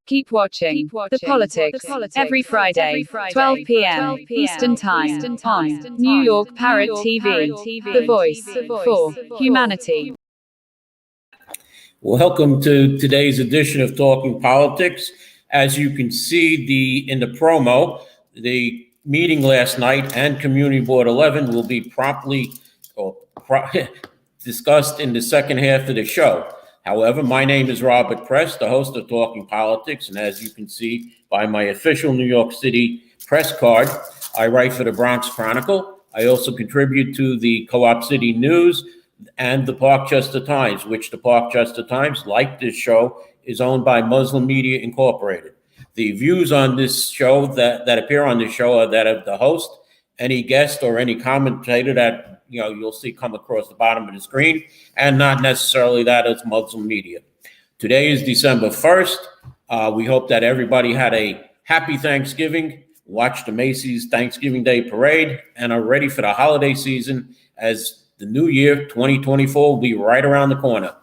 Keep watching The Politics every Friday, 12 p.m. Eastern Time on New York Parrot TV, the voice for humanity. Welcome to today's edition of Talking Politics. As you can see in the promo, the meeting last night and Community Board 11 will be promptly discussed in the second half of the show. However, my name is Robert Press, the host of Talking Politics, and as you can see by my official New York City press card, I write for the Bronx Chronicle. I also contribute to the Co-op City News and the Parkchester Times, which the Parkchester Times, like this show, is owned by Muslim Media Incorporated. The views on this show that appear on this show are that of the host, any guest or any commentator that you'll see come across the bottom of the screen, and not necessarily that of Muslim Media. Today is December 1st. We hope that everybody had a happy Thanksgiving, watched the Macy's Thanksgiving Day Parade, and are ready for the holiday season as the new year, 2024, will be right around the corner.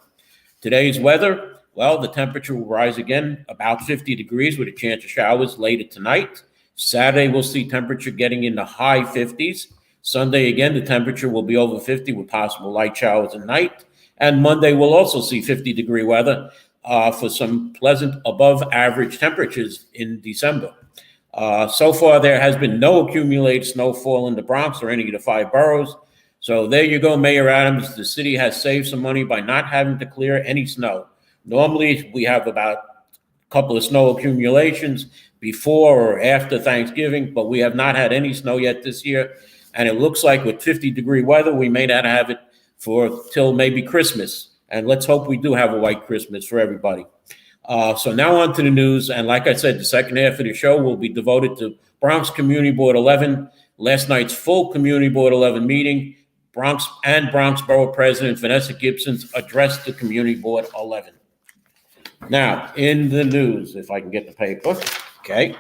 Today's weather, well, the temperature will rise again about 50 degrees with a chance of showers later tonight. Saturday, we'll see temperature getting in the high 50s. Sunday, again, the temperature will be over 50 with possible light showers at night. And Monday, we'll also see 50-degree weather for some pleasant above-average temperatures in December. So far, there has been no accumulated snowfall in the Bronx or any of the 5 boroughs. So there you go, Mayor Adams. The city has saved some money by not having to clear any snow. Normally, we have about a couple of snow accumulations before or after Thanksgiving, but we have not had any snow yet this year. And it looks like with 50-degree weather, we may not have it till maybe Christmas. And let's hope we do have a white Christmas for everybody. So now on to the news. And like I said, the second half of the show will be devoted to Bronx Community Board 11, last night's full Community Board 11 meeting. Bronx Borough President Vanessa Gibson's address to Community Board 11. Now, in the news, if I can get the paper, okay.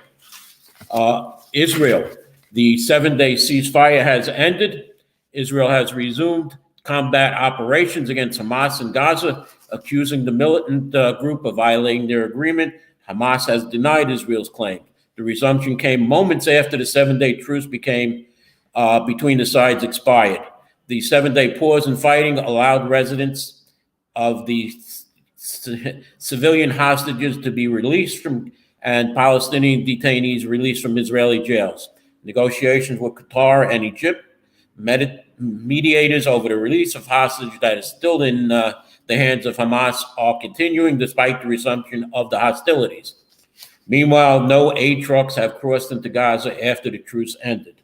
Israel. The 7-day ceasefire has ended. Israel has resumed combat operations against Hamas in Gaza, accusing the militant group of violating their agreement. Hamas has denied Israel's claim. The resumption came moments after the 7-day truce between the sides expired. The 7-day pause in fighting allowed residents of the civilian hostages to be released and Palestinian detainees released from Israeli jails. Negotiations with Qatar and Egypt, mediators over the release of hostages that is still in the hands of Hamas, are continuing despite the resumption of the hostilities. Meanwhile, no aid trucks have crossed into Gaza after the truce ended.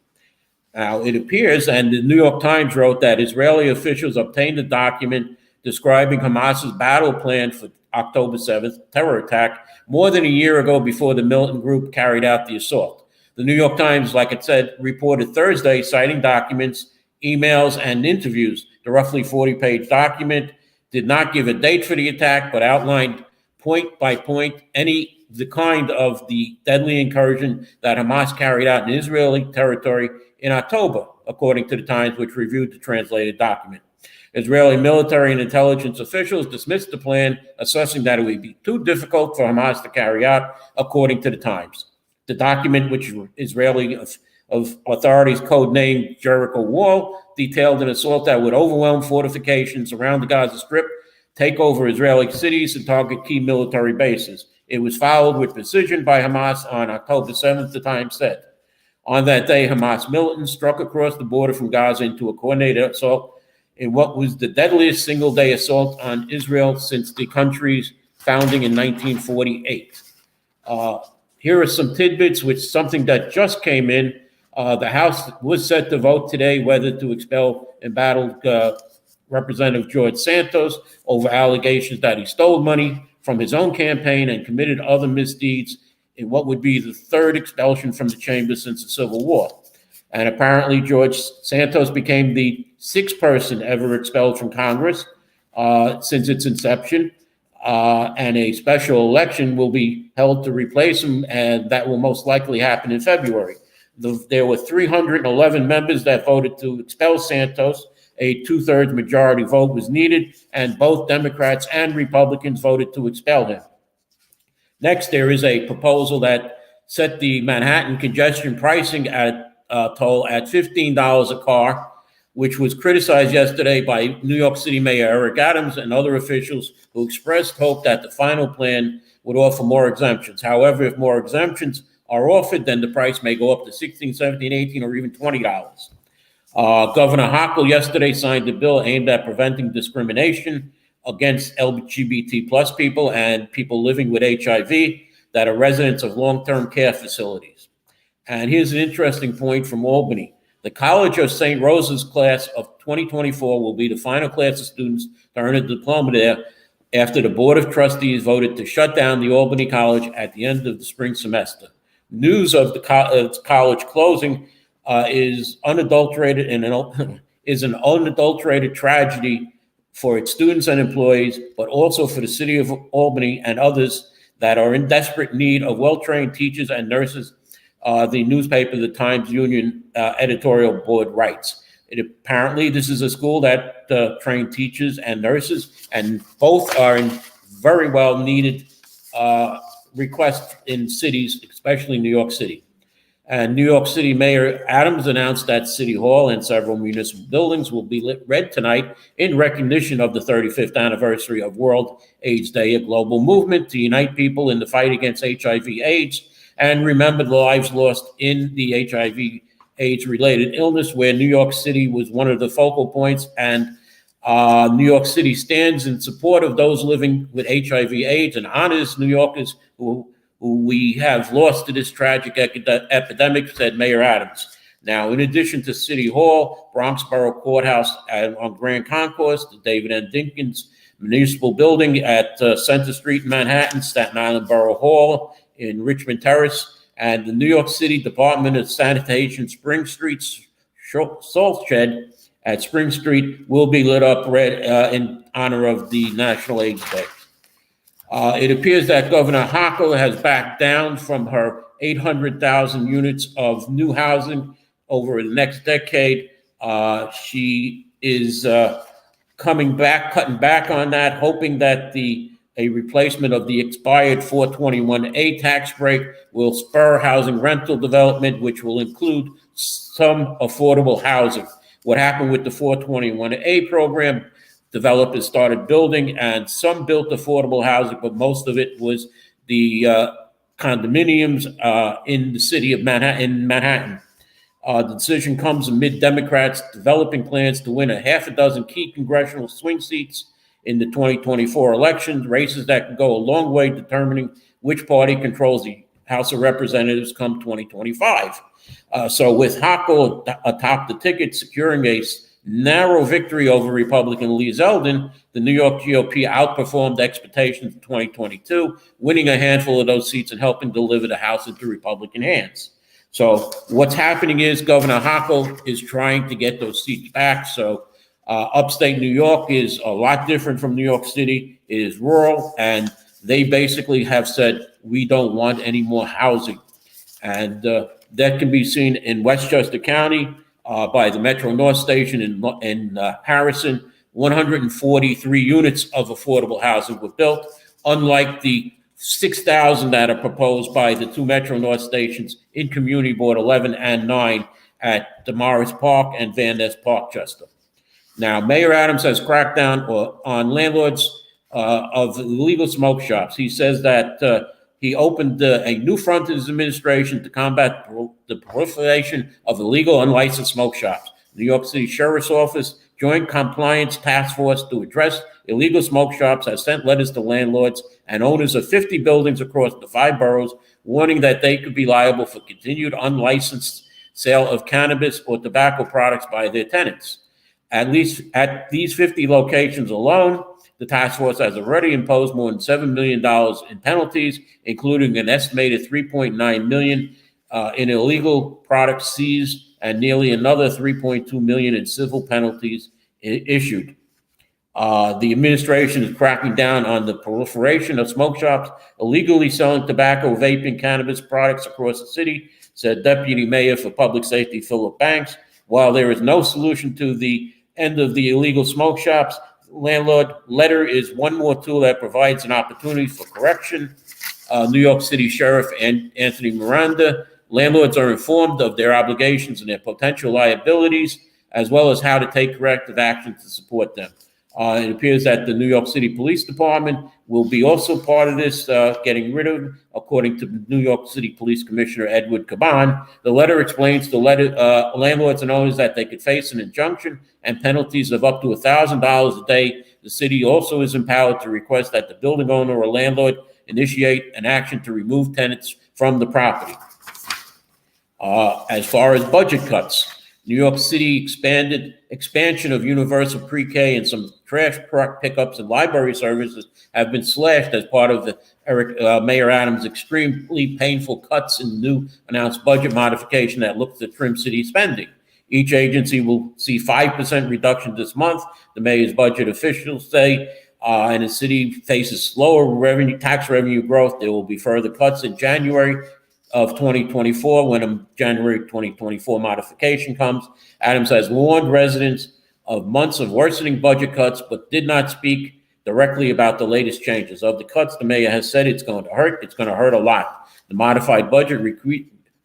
Now, it appears, and the New York Times wrote that Israeli officials obtained a document describing Hamas's battle plan for October 7th terror attack more than a year ago before the militant group carried out the assault. The New York Times, like it said, reported Thursday, citing documents, emails, and interviews. The roughly 40-page document did not give a date for the attack, but outlined point by point the kind of the deadly incursion that Hamas carried out in Israeli territory in October, according to the Times, which reviewed the translated document. Israeli military and intelligence officials dismissed the plan, assessing that it would be too difficult for Hamas to carry out, according to the Times. The document, which Israeli authorities codenamed Jericho Wall, detailed an assault that would overwhelm fortifications around the Gaza Strip, take over Israeli cities, and target key military bases. It was followed with precision by Hamas on October 7th, the Times said. On that day, Hamas militants struck across the border from Gaza into a coordinated assault in what was the deadliest single-day assault on Israel since the country's founding in 1948. Here are some tidbits, something that just came in. The House was set to vote today whether to expel embattled Representative George Santos over allegations that he stole money from his own campaign and committed other misdeeds in what would be the third expulsion from the chamber since the Civil War. And apparently George Santos became the 6th person ever expelled from Congress since its inception. And a special election will be held to replace him, and that will most likely happen in February. There were 311 members that voted to expel Santos. A 2/3 majority vote was needed, and both Democrats and Republicans voted to expel him. Next, there is a proposal that set the Manhattan congestion pricing at toll at $15 a car, which was criticized yesterday by New York City Mayor Eric Adams and other officials who expressed hope that the final plan would offer more exemptions. However, if more exemptions are offered, then the price may go up to $16, $17, $18, or even $20. Governor Hochul yesterday signed a bill aimed at preventing discrimination against LGBT plus people and people living with HIV that are residents of long-term care facilities. And here's an interesting point from Albany. The College of St. Rose's class of 2024 will be the final class of students to earn a diploma there after the Board of Trustees voted to shut down the Albany College at the end of the spring semester. News of the college closing is unadulterated and is an unadulterated tragedy for its students and employees, but also for the city of Albany and others that are in desperate need of well-trained teachers and nurses. The newspaper, the Times Union editorial board writes. Apparently, this is a school that trained teachers and nurses, and both are in very well needed requests in cities, especially New York City. And New York City Mayor Adams announced that City Hall and several municipal buildings will be lit red tonight in recognition of the 35th anniversary of World AIDS Day, a global movement to unite people in the fight against HIV/AIDS and remember the lives lost in the HIV/AIDS-related illness, where New York City was one of the focal points. And New York City stands in support of those living with HIV/AIDS and honors New Yorkers who we have lost to this tragic epidemic, said Mayor Adams. Now, in addition to City Hall, Bronx Borough Courthouse on Grand Concourse, the David N. Dinkins Municipal Building at Center Street in Manhattan, Staten Island Borough Hall in Richmond Terrace, and the New York City Department of Sanitation Spring Street Salt Shed at Spring Street will be lit up red in honor of the National AIDS Day. It appears that Governor Hochul has backed down from her 800,000 units of new housing over the next decade. She is cutting back on that, hoping that a replacement of the expired 421A tax break will spur housing rental development, which will include some affordable housing. What happened with the 421A program? Developers started building, and some built affordable housing, but most of it was the condominiums in the city of Manhattan. The decision comes amid Democrats developing plans to win a half a dozen key congressional swing seats in the 2024 elections, races that can go a long way determining which party controls the House of Representatives come 2025. So with Hochul atop the ticket, securing a narrow victory over Republican Lee Zeldin, the New York GOP outperformed expectations in 2022, winning a handful of those seats and helping deliver the House into Republican hands. So what's happening is Governor Hochul is trying to get those seats back. So upstate New York is a lot different from New York City. It is rural, and they basically have said, we don't want any more housing. And that can be seen in Westchester County, by the Metro North Station in Harrison. 143 units of affordable housing were built, unlike the 6,000 that are proposed by the two Metro North stations in Community Board 11 and 9 at Damaris Park and Van Ness Parkchester. Now, Mayor Adams has cracked down on landlords of illegal smoke shops. He says that he opened a new front in his administration to combat the proliferation of illegal, unlicensed smoke shops. New York City Sheriff's Office Joint Compliance Task Force to address illegal smoke shops has sent letters to landlords and owners of 50 buildings across the 5 boroughs, warning that they could be liable for continued unlicensed sale of cannabis or tobacco products by their tenants. At least at these 50 locations alone, the task force has already imposed more than $7 million in penalties, including an estimated $3.9 million in illegal products seized and nearly another $3.2 million in civil penalties issued. The administration is cracking down on the proliferation of smoke shops illegally selling tobacco, vaping, cannabis products across the city, said Deputy Mayor for Public Safety Philip Banks. While there is no solution to the end of the illegal smoke shops, landlord letter is one more tool that provides an opportunity for correction. New York City Sheriff Anthony Miranda. Landlords are informed of their obligations and their potential liabilities, as well as how to take corrective action to support them. It appears that the New York City Police Department will be also part of this, getting rid of, according to New York City Police Commissioner Edward Caban. The letter explains to landlords and owners that they could face an injunction and penalties of up to $1,000 a day. The city also is empowered to request that the building owner or landlord initiate an action to remove tenants from the property. As far as budget cuts, New York City expansion of universal pre-K and some trash pickups and library services have been slashed as part of the Mayor Adams' extremely painful cuts in the new announced budget modification that looks to trim city spending. Each agency will see 5% reduction this month, the mayor's budget officials say, and the city faces slower tax revenue growth. There will be further cuts in January of 2024 when a January 2024 modification comes. Adams has warned residents of months of worsening budget cuts, but did not speak directly about the latest changes. Of the cuts, the mayor has said it's going to hurt. It's going to hurt a lot. The modified budget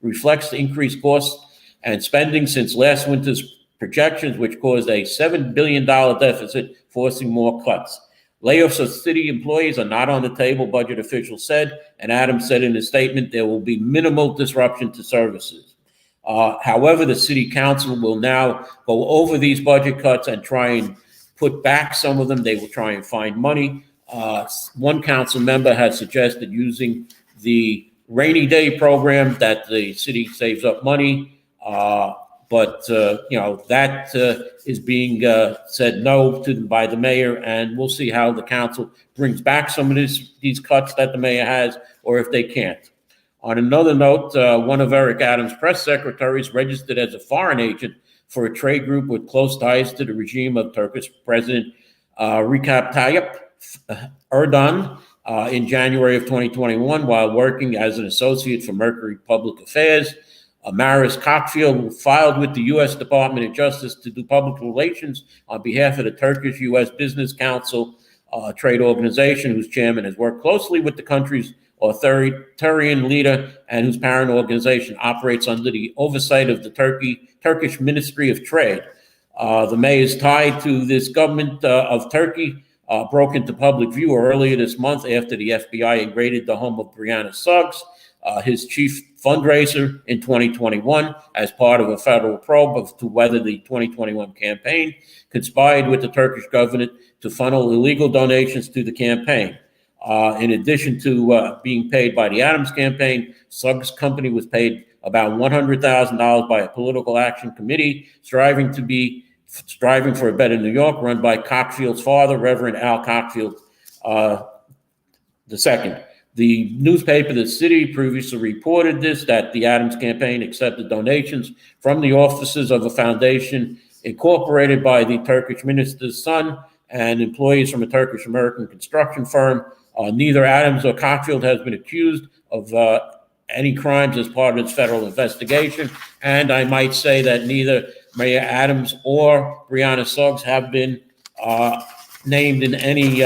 reflects the increased costs and spending since last winter's projections, which caused a $7 billion deficit, forcing more cuts. Layoffs of city employees are not on the table, budget officials said, and Adams said in his statement there will be minimal disruption to services. However, the city council will now go over these budget cuts and try and put back some of them. They will try and find money. One council member has suggested using the rainy day program that the city saves up money. But that is being said no to by the mayor, and we'll see how the council brings back some of these cuts that the mayor has, or if they can't. On another note, one of Eric Adams' press secretaries registered as a foreign agent for a trade group with close ties to the regime of Turkish President Recep Tayyip Erdogan in January of 2021 while working as an associate for Mercury Public Affairs. Maris Cockfield filed with the U.S. Department of Justice to do public relations on behalf of the Turkish U.S. Business Council, trade organization whose chairman has worked closely with the country's authoritarian leader and whose parent organization operates under the oversight of the Turkish Ministry of Trade. The mayor is tied to this government of Turkey, broke into public view earlier this month after the FBI invaded the home of Brianna Suggs, his chief fundraiser in 2021 as part of a federal probe to whether the 2021 campaign conspired with the Turkish government to funnel illegal donations to the campaign. In addition to being paid by the Adams campaign, Suggs' company was paid about $100,000 by a political action committee striving for a better New York, run by Cockfield's father, Reverend Al Cockfield II. The newspaper, The City, previously reported that the Adams campaign accepted donations from the offices of a foundation incorporated by the Turkish minister's son and employees from a Turkish-American construction firm. Neither Adams or Cockfield has been accused of any crimes as part of its federal investigation. And I might say that neither Mayor Adams or Brianna Suggs have been named in any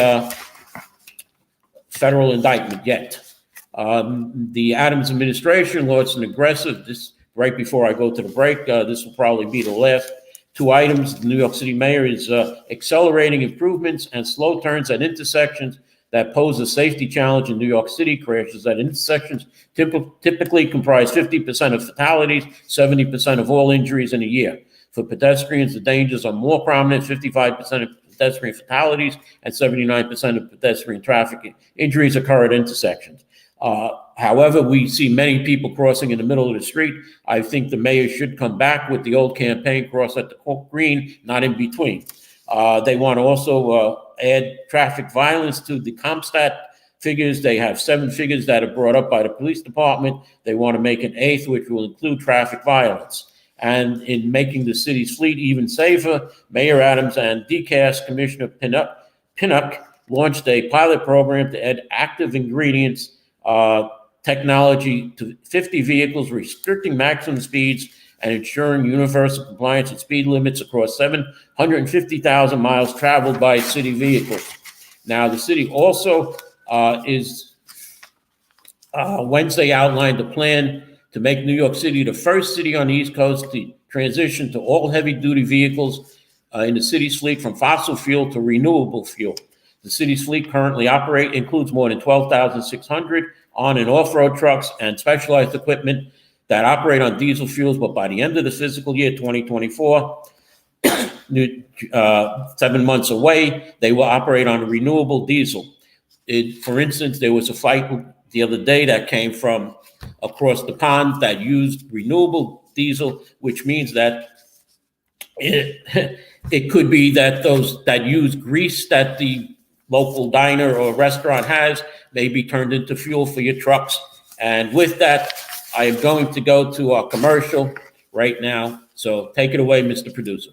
federal indictment yet. The Adams administration launched an aggressive, this right before I go to the break, this will probably be the last two items. The New York City mayor is accelerating improvements and slow turns at intersections that pose a safety challenge in New York City. Crashes at intersections typically comprise 50% of fatalities, 70% of all injuries in a year. For pedestrians, the dangers are more prominent, 55% of pedestrian fatalities and 79% of pedestrian traffic injuries occur at intersections. However, we see many people crossing in the middle of the street. I think the mayor should come back with the old campaign, cross at the green, not in between. They want to also add traffic violence to the CompStat figures. They have 7 figures that are brought up by the police department. They want to make an 8th, which will include traffic violence. And in making the city's fleet even safer, Mayor Adams and DCAS Commissioner Pinnock launched a pilot program to add active ingredients technology to 50 vehicles, restricting maximum speeds and ensuring universal compliance with speed limits across 750,000 miles traveled by city vehicles. Now, the city also is Wednesday outlined a plan to make New York City the first city on the East Coast to transition to all heavy-duty vehicles in the city's fleet from fossil fuel to renewable fuel. The city's fleet currently includes more than 12,600 on and off-road trucks and specialized equipment that operate on diesel fuels, but by the end of the fiscal year 2024, 7 months away, they will operate on renewable diesel. For instance, there was a flight the other day that came from across the pond that used renewable diesel, which means that it could be that those that use grease that the local diner or restaurant has may be turned into fuel for your trucks. And with that, I am going to go to our commercial right now. So take it away, Mr. Producer.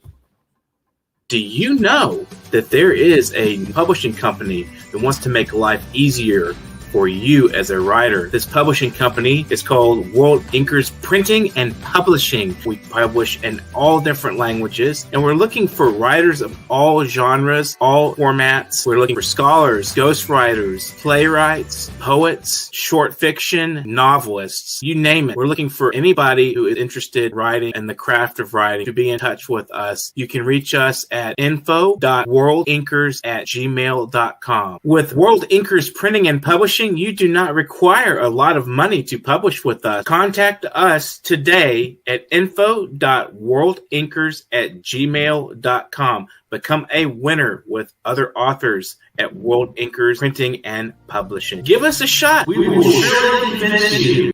Do you know that there is a publishing company that wants to make life easier for you as a writer? This publishing company is called World Inkers Printing and Publishing. We publish in all different languages, and we're looking for writers of all genres, all formats. We're looking for scholars, ghostwriters, playwrights, poets, short fiction, novelists, you name it. We're looking for anybody who is interested in writing and the craft of writing to be in touch with us. You can reach us at info.worldinkers@gmail.com. With World Inkers Printing and Publishing, you do not require a lot of money to publish with us. Contact us today at info.worldinkers@gmail.com. Become a winner with other authors at World Inkers Printing and Publishing. Give us a shot. We will surely convince you.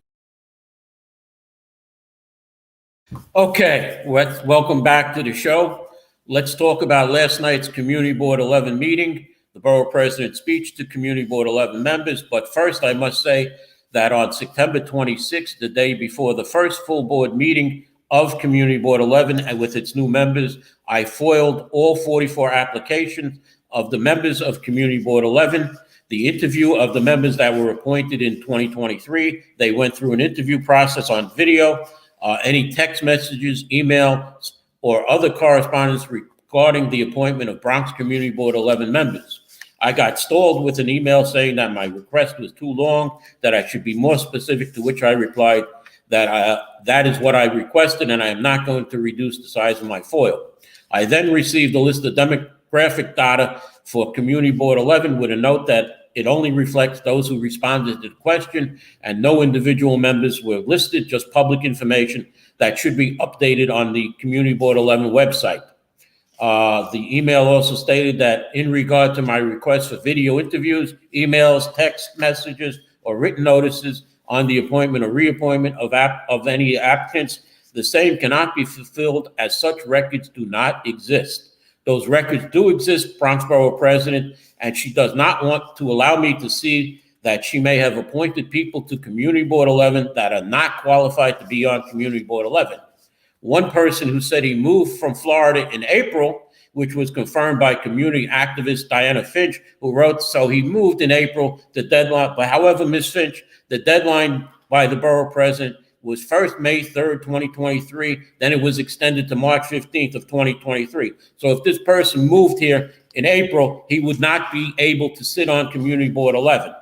Okay, welcome back to the show. Let's talk about last night's Community Board 11 meeting, the Borough President's speech to Community Board 11 members. But first, I must say that on September 26th, the day before the first full board meeting of Community Board 11 and with its new members, I foiled all 44 applications of the members of Community Board 11. The interview of the members that were appointed in 2023, they went through an interview process on video. Any text messages, emails, or other correspondence regarding the appointment of Bronx Community Board 11 members. I got stalled with an email saying that my request was too long, that I should be more specific, to which I replied that that is what I requested, and I am not going to reduce the size of my foil. I then received a list of demographic data for Community Board 11 with a note that it only reflects those who responded to the question, and no individual members were listed, just public information that should be updated on the Community Board 11 website. The email also stated that in regard to my request for video interviews, emails, text messages, or written notices on the appointment or reappointment of any applicants, the same cannot be fulfilled as such records do not exist. Those records do exist, Bronx Borough President, and she does not want to allow me to see that she may have appointed people to Community Board 11 that are not qualified to be on Community Board 11. One person who said he moved from Florida in April, which was confirmed by community activist Diana Finch, who wrote, so he moved in April, the deadline. But however, Ms. Finch, the deadline by the Borough President was first May 3rd, 2023. Then it was extended to March 15th of 2023. So if this person moved here in April, he would not be able to sit on Community Board 11.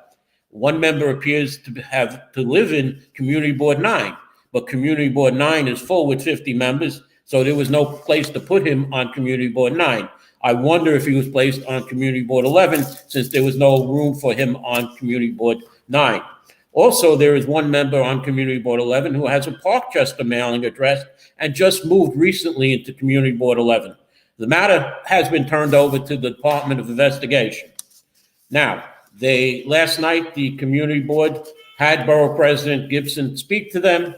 One member appears to live in Community Board 9. But Community Board 9 is full with 50 members, so there was no place to put him on Community Board 9. I wonder if he was placed on Community Board 11, since there was no room for him on Community Board 9. Also, there is one member on Community Board 11 who has a Parkchester mailing address and just moved recently into Community Board 11. The matter has been turned over to the Department of Investigation. Now, last night, the Community Board had Borough President Gibson speak to them.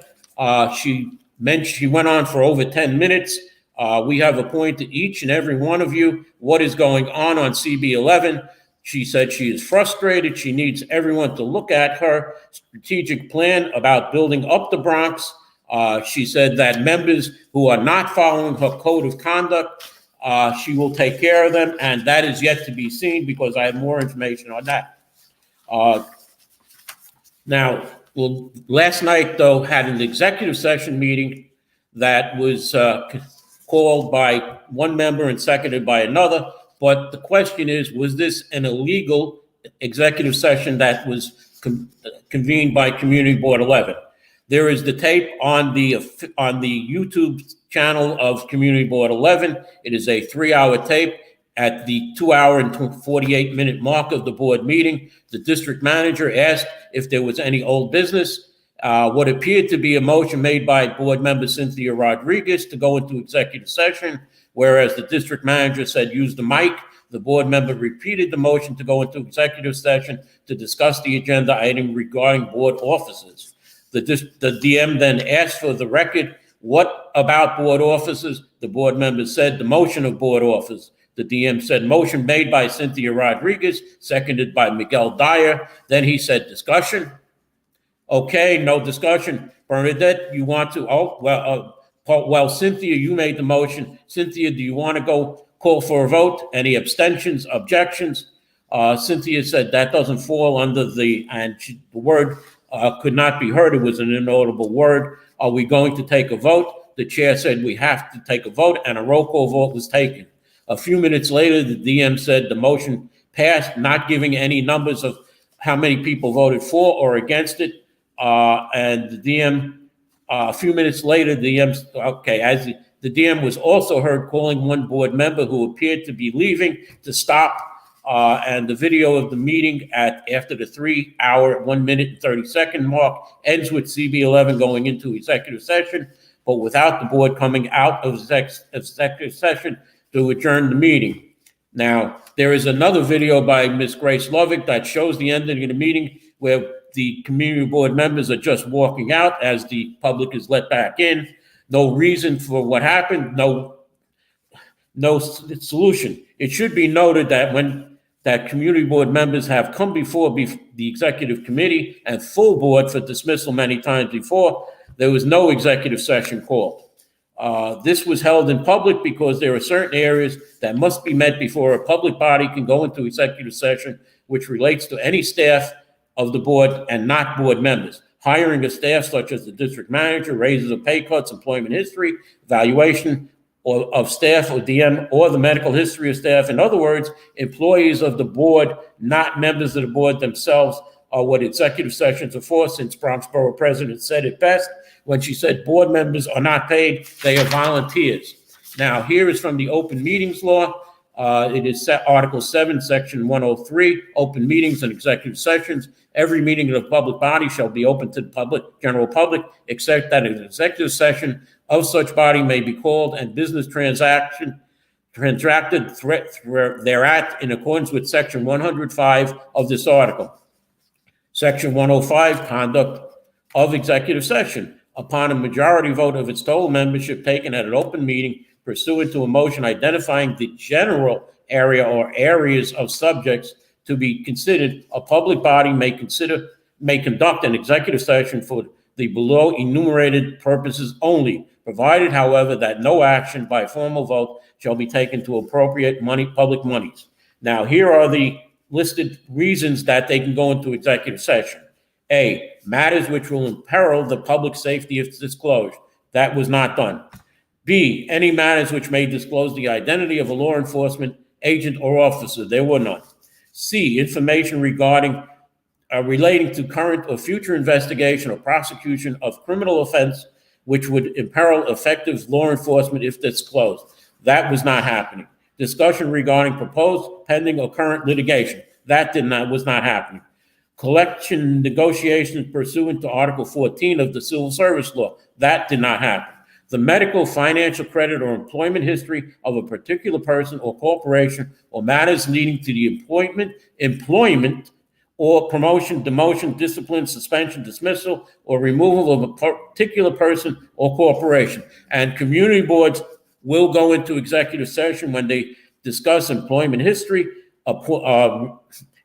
She went on for over 10 minutes. We have appointed each and every one of you what is going on CB 11. She said she is frustrated. She needs everyone to look at her strategic plan about building up the Bronx. She said that members who are not following her code of conduct, she will take care of them, and that is yet to be seen because I have more information on that. Now, well, last night, though, had an executive session meeting that was called by one member and seconded by another. But the question is, was this an illegal executive session that was convened by Community Board 11. There is the tape on the YouTube channel of Community Board 11. It is a 3-hour tape. At the 2-hour and 48-minute mark of the board meeting, the district manager asked if there was any old business. What appeared to be a motion made by board member Cynthia Rodriguez to go into executive session, whereas the district manager said use the mic. The board member repeated the motion to go into executive session to discuss the agenda item regarding board offices. The DM then asked for the record, what about board offices? The board member said the motion of board office. The DM said motion made by Cynthia Rodriguez, seconded by Miguel Dyer. Then he said discussion. Okay, no discussion. Bernadette, you want to? Oh, well, Cynthia, you made the motion. Cynthia, do you want to go call for a vote? Any abstentions, objections? Cynthia said that doesn't fall under the word could not be heard. It was an inaudible word. Are we going to take a vote? The chair said we have to take a vote, and a roll call vote was taken. A few minutes later, the DM said the motion passed, not giving any numbers of how many people voted for or against it. And the DM, a few minutes later, the DM was also heard calling one board member who appeared to be leaving to stop. And the video of the meeting after the 3-hour, 1 minute and 30-second mark ends with CB11 going into executive session, but without the board coming out of executive session to adjourn the meeting. Now, there is another video by Ms. Grace Lovick that shows the ending of the meeting where the community board members are just walking out as the public is let back in. No reason for what happened, no solution. It should be noted that community board members have come before the executive committee and full board for dismissal many times before. There was no executive session called. This was held in public because there are certain areas that must be met before a public body can go into executive session, which relates to any staff of the board and not board members. Hiring a staff such as the district manager, raises of pay cuts, employment history, evaluation of staff or DM, or the medical history of staff. In other words, employees of the board, not members of the board themselves, are what executive sessions are for, since Bronx Borough President said it best when she said board members are not paid, they are volunteers. Now, here is from the Open Meetings Law. It is Article 7, Section 103, open meetings and executive sessions. Every meeting of the public body shall be open to the general public, except that an executive session of such body may be called and business transacted thereat in accordance with Section 105 of this article. Section 105, conduct of executive session. Upon a majority vote of its total membership taken at an open meeting pursuant to a motion identifying the general area or areas of subjects to be considered, a public body may conduct an executive session for the below enumerated purposes only, provided, however, that no action by formal vote shall be taken to appropriate public monies. Now, here are the listed reasons that they can go into executive session. A, matters which will imperil the public safety if disclosed. That was not done. B, any matters which may disclose the identity of a law enforcement agent or officer. There were none. C, information relating to current or future investigation or prosecution of criminal offense which would imperil effective law enforcement if disclosed. That was not happening. Discussion regarding proposed, pending, or current litigation. That was not happening. Collection negotiations pursuant to Article 14 of the Civil Service Law. That did not happen. The medical, financial, credit, or employment history of a particular person or corporation or matters leading to the employment or promotion, demotion, discipline, suspension, dismissal, or removal of a particular person or corporation. And community boards will go into executive session when they discuss employment history,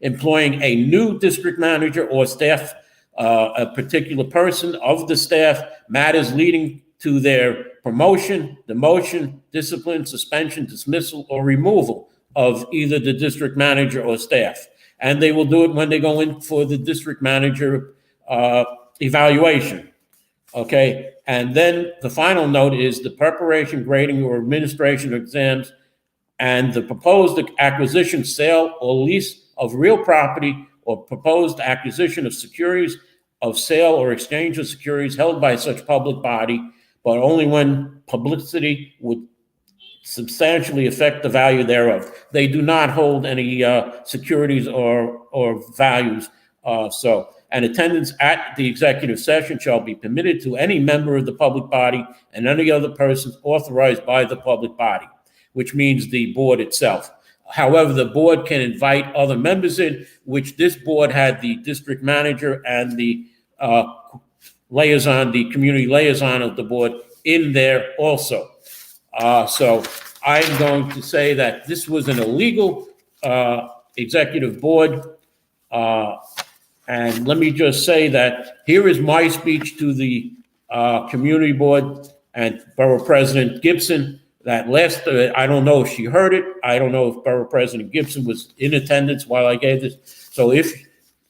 employing a new district manager or staff, a particular person of the staff, matters leading to their promotion, demotion, discipline, suspension, dismissal, or removal of either the district manager or staff. And they will do it when they go in for the district manager evaluation. Okay, and then the final note is the preparation, grading, or administration of exams and the proposed acquisition, sale, or lease of real property or proposed acquisition of securities, of sale or exchange of securities held by such public body, but only when publicity would substantially affect the value thereof. They do not hold any securities or values. And attendance at the executive session shall be permitted to any member of the public body and any other persons authorized by the public body, which means the board itself. However, the board can invite other members in, which this board had the district manager and the liaison, the community liaison of the board in there also. So I'm going to say that this was an illegal executive board. And let me just say that here is my speech to the community board and Borough President Gibson. That last, I don't know if she heard it. I don't know if Borough President Gibson was in attendance while I gave this. So if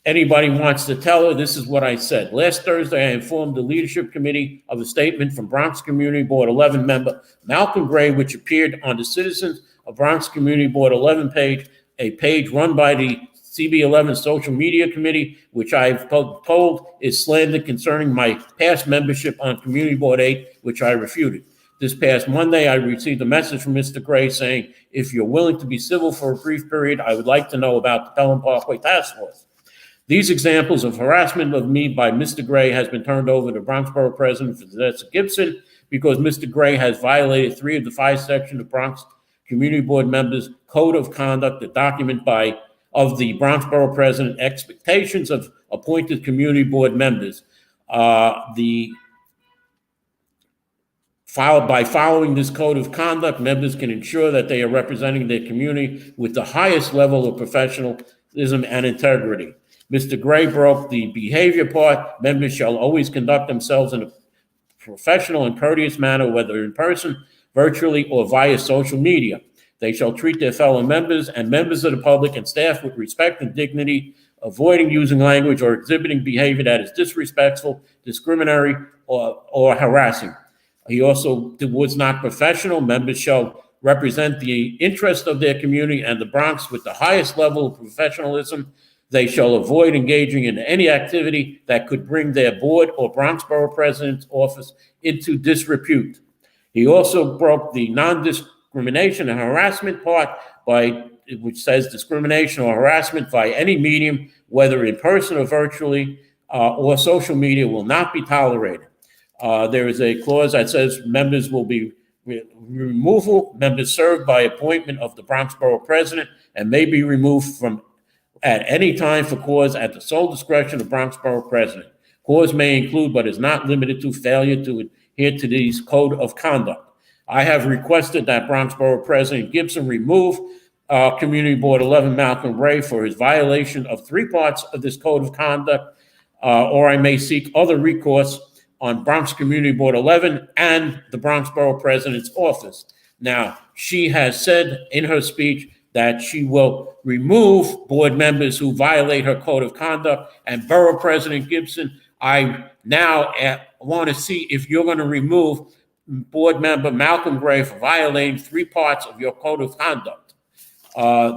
anybody wants to tell her, this is what I said. Last Thursday, I informed the leadership committee of a statement from Bronx Community Board 11 member Malcolm Gray, which appeared on the Citizens of Bronx Community Board 11 page, a page run by the CB11 Social Media Committee, which I've told is slander concerning my past membership on Community Board 8, which I refuted. This past Monday, I received a message from Mr. Gray saying, if you're willing to be civil for a brief period, I would like to know about the Pelham Parkway Task Force. These examples of harassment of me by Mr. Gray has been turned over to Bronx Borough President Vanessa Gibson because Mr. Gray has violated 3 of the 5 sections of Bronx Community Board members' Code of Conduct, the document of the Bronx Borough President, expectations of appointed community board members. By following this code of conduct, members can ensure that they are representing their community with the highest level of professionalism and integrity. Mr. Gray broke the behavior part. Members shall always conduct themselves in a professional and courteous manner, whether in person, virtually, or via social media. They shall treat their fellow members and members of the public and staff with respect and dignity, avoiding using language or exhibiting behavior that is disrespectful, discriminatory, or harassing. He also was not professional. Members shall represent the interest of their community and the Bronx with the highest level of professionalism. They shall avoid engaging in any activity that could bring their board or Bronx Borough President's office into disrepute. He also broke the non-discrimination and harassment part which says discrimination or harassment by any medium, whether in person or virtually, or social media, will not be tolerated. There is a clause that says members will be removal. Members served by appointment of the Bronx Borough President and may be removed from at any time for cause at the sole discretion of Bronx Borough President. Cause may include, but is not limited to, failure to adhere to these code of conduct. I have requested that Bronx Borough President Gibson remove Community Board 11 Malcolm Gray for his violation of 3 parts of this code of conduct, or I may seek other recourse on Bronx Community Board 11 and the Bronx Borough President's office. Now, she has said in her speech that she will remove board members who violate her code of conduct. And Borough President Gibson, I now want to see if you're going to remove board member Malcolm Gray for violating 3 parts of your code of conduct.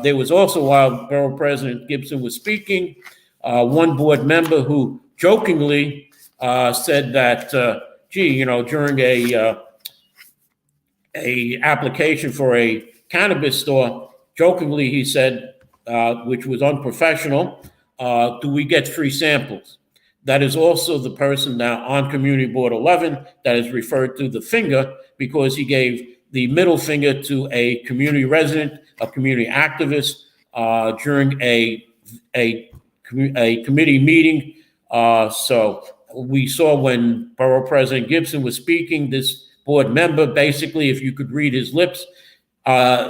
There was also, while Borough President Gibson was speaking, one board member who jokingly said that, during a application for a cannabis store, jokingly he said, which was unprofessional, do we get free samples? That is also the person now on Community Board 11 that is referred to the finger, because he gave the middle finger to a community resident, a community activist, during a committee meeting. So we saw when Borough President Gibson was speaking, this board member, basically, if you could read his lips,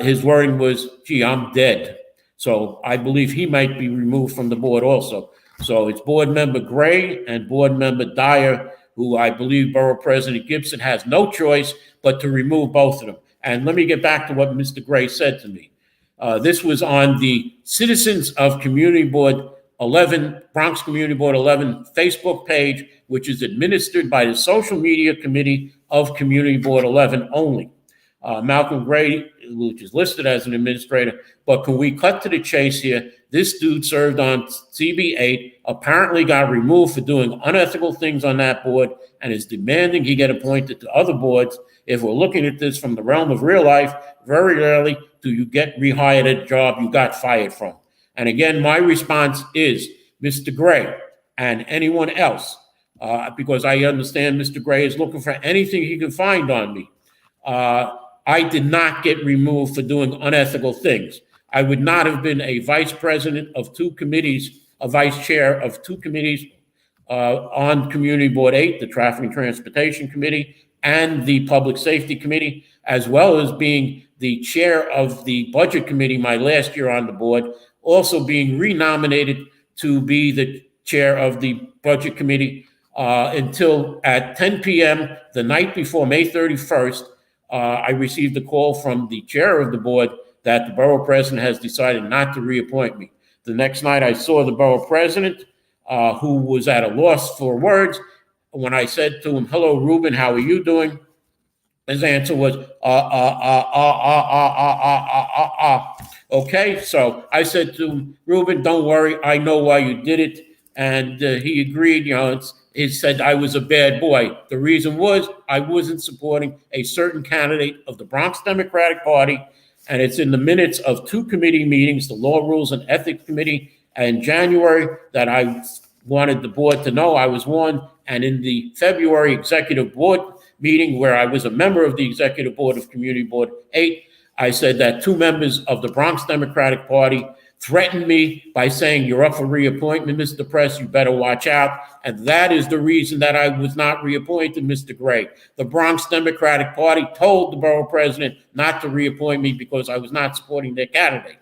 his wording was, gee, I'm dead. So I believe he might be removed from the board also. So it's board member Gray and board member Dyer, who I believe Borough President Gibson has no choice but to remove both of them. And let me get back to what Mr. Gray said to me. This was on the Citizens of Community Board 11, Bronx Community Board 11 Facebook page, which is administered by the Social Media Committee of Community Board 11 only. Malcolm Gray which is listed as an administrator. But can we cut to the chase here? This dude served on CB8, apparently got removed for doing unethical things on that board, and is demanding he get appointed to other boards. If we're looking at this from the realm of real life, very rarely do you get rehired at a job you got fired from. And again, my response is, Mr. Gray and anyone else, because I understand Mr. Gray is looking for anything he can find on me. I did not get removed for doing unethical things. I would not have been a vice president of two committees, a vice chair of two committees on Community Board 8, the Traffic and Transportation Committee, and the Public Safety Committee, as well as being the chair of the Budget Committee my last year on the board, also being renominated to be the chair of the Budget Committee until at 10 p.m. the night before May 31st, I received a call from the chair of the board that the borough president has decided not to reappoint me. The next night I saw the borough president, who was at a loss for words. When I said to him, "Hello, Ruben, how are you doing?" His answer was, Okay, so I said to him, "Ruben, don't worry, I know why you did it." And he agreed, he said I was a bad boy. The reason was I wasn't supporting a certain candidate of the Bronx Democratic Party, and it's in the minutes of two committee meetings, the Law, Rules, and Ethics Committee in January, that I wanted the board to know I was one, and in the February Executive Board meeting, where I was a member of the Executive Board of Community Board 8, I said that two members of the Bronx Democratic Party threatened me by saying, "You're up for reappointment, Mr. Press, you better watch out." And that is the reason that I was not reappointed, Mr. Gray. The Bronx Democratic Party told the borough president not to reappoint me because I was not supporting their candidate.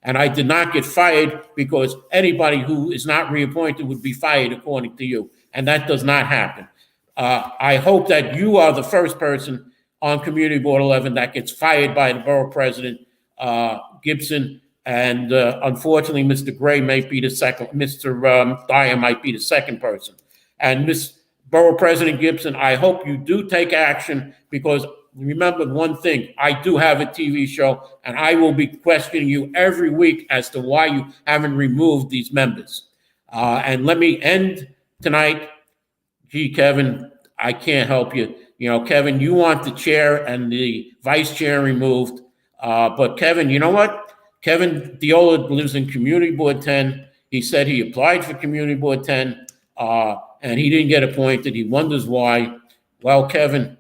And I did not get fired because anybody who is not reappointed would be fired, according to you. And that does not happen. I hope that you are the first person on Community Board 11 that gets fired by the borough president, Gibson. And unfortunately, Mr. Gray might be the second. Mr. Dyer might be the second person. And Ms. Borough President Gibson, I hope you do take action, because remember one thing, I do have a TV show, and I will be questioning you every week as to why you haven't removed these members. And let me end tonight. Gee, Kevin, I can't help you. Kevin, you want the chair and the vice chair removed. But Kevin, you know what? Kevin Diola lives in Community Board 10. He said he applied for Community Board 10, and he didn't get appointed. He wonders why. Well, Kevin,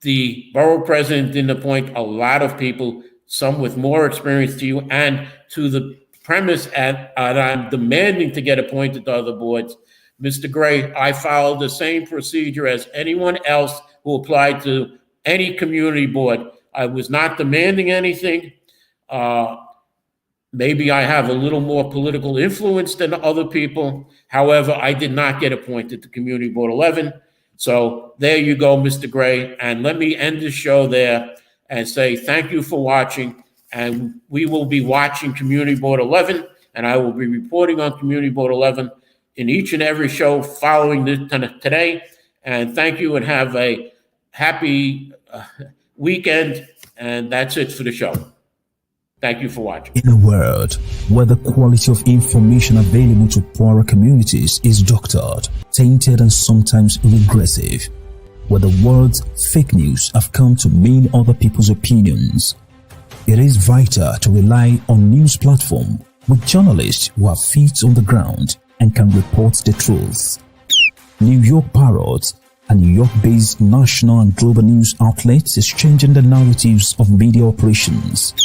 the borough president didn't appoint a lot of people, some with more experience to you, and to the premise that I'm demanding to get appointed to other boards. Mr. Gray, I followed the same procedure as anyone else who applied to any community board. I was not demanding anything. Maybe I have a little more political influence than other people. However, I did not get appointed to Community Board 11. So there you go, Mr. Gray. And let me end the show there and say thank you for watching. And we will be watching Community Board 11, and I will be reporting on Community Board 11 in each and every show following this today. And thank you, and have a happy weekend. And that's it for the show. Thank you for watching. In a world where the quality of information available to poorer communities is doctored, tainted, and sometimes regressive, where the words fake news have come to mean other people's opinions, it is vital to rely on news platforms with journalists who have feet on the ground and can report the truth. New York Parrot, a New York-based national and global news outlet, is changing the narratives of media operations.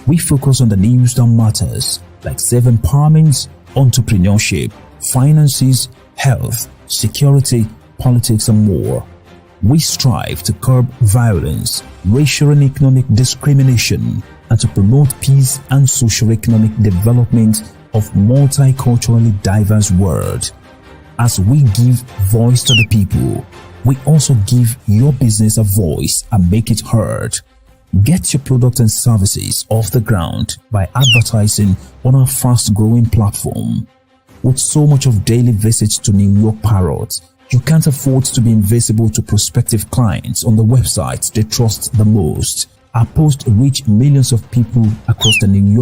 We focus on the news that matters, like self-empowerment, entrepreneurship, finances, health, security, politics, and more. We strive to curb violence, racial and economic discrimination, and to promote peace and socio-economic development of multiculturally diverse world. As we give voice to the people, we also give your business a voice and make it heard. Get your product and services off the ground by advertising on our fast-growing platform. With so much of daily visits to New York Parrot, you can't afford to be invisible to prospective clients on the websites they trust the most. Our post reached millions of people across the New York